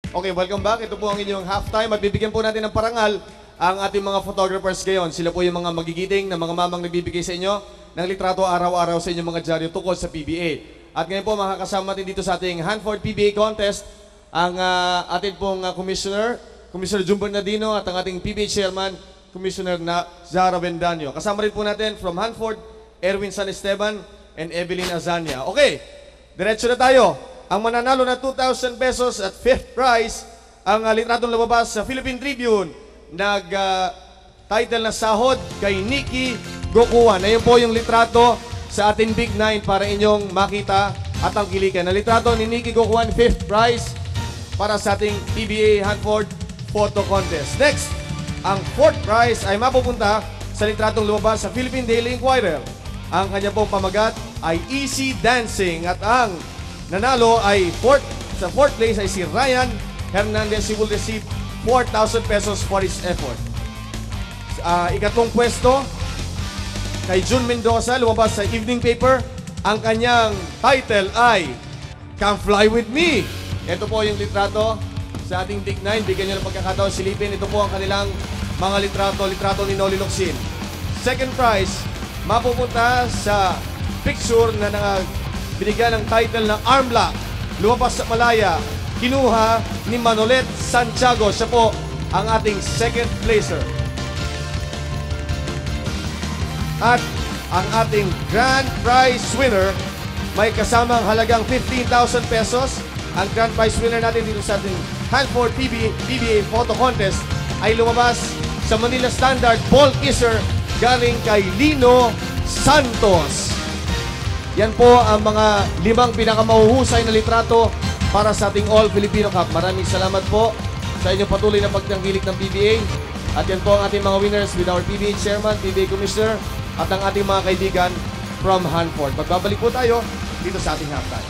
Okay, welcome back. Ito po ang inyong halftime at bibigyan po natin ng parangal ang ating mga photographers ngayon. Sila po yung mga magigiting na mga mamang nagbibigay sa inyo ng litrato araw-araw sa inyong mga dyaryo tungkol sa PBA. At ngayon po makakasama natin dito sa ating Hanford PBA Contest ang ating pong Commissioner Jun Bernardino at ang ating PBA Chairman, Commissioner Zara Bendanyo. Kasama rin po natin from Hanford, Erwin San Esteban and Evelyn Azania. Okay, diretso na tayo. Ang mananalo na 2,000 pesos at fifth prize, ang litratong lumabas sa Philippine Tribune, title na Sahod kay Nikki Gokuan. Ayun po yung litrato sa ating Big Nine para inyong makita at tangkilikan. Ang litrato ni Nikki Gokuan, fifth prize para sa ating PBA Hanford Photo Contest. Next, ang fourth prize ay mapupunta sa litratong lumabas sa Philippine Daily Inquirer. Ang kanya pong pamagat ay Easy Dancing at ang nanalo ay sa fourth place ay si Ryan Hernandez. He will receive 4,000 pesos for his effort. Ikatlong pwesto kay Jun Mendoza, lumabas sa evening paper. Ang kanyang title ay Come Fly With Me. Ito po yung litrato sa ating Big Nine. Bigyan nyo ng pagkakataon silipin. Ito po ang kanilang mga litrato ni Noli Locsin. Second prize, mapupunta sa picture na binigyan ng title na Arm Lock. Lumabas sa Malaya, kinuha ni Manolet Santiago. Siya po ang ating second placer. At ang ating grand prize winner, may kasamang halagang 15,000 pesos. Ang grand prize winner natin dito sa ating Hanford PBA Photo Contest ay lumabas sa Manila Standard Ball Kisser galing kay Lino Santos. Yan po ang mga 5 pinakamahuhusay na litrato para sa ating All Filipino Cup. Maraming salamat po sa inyong patuloy na pagtangkilik ng PBA. At yan po ang ating mga winners with our PBA Chairman, PBA Commissioner, at ang ating mga kaibigan from Hanford. Magbabalik po tayo dito sa ating halftime.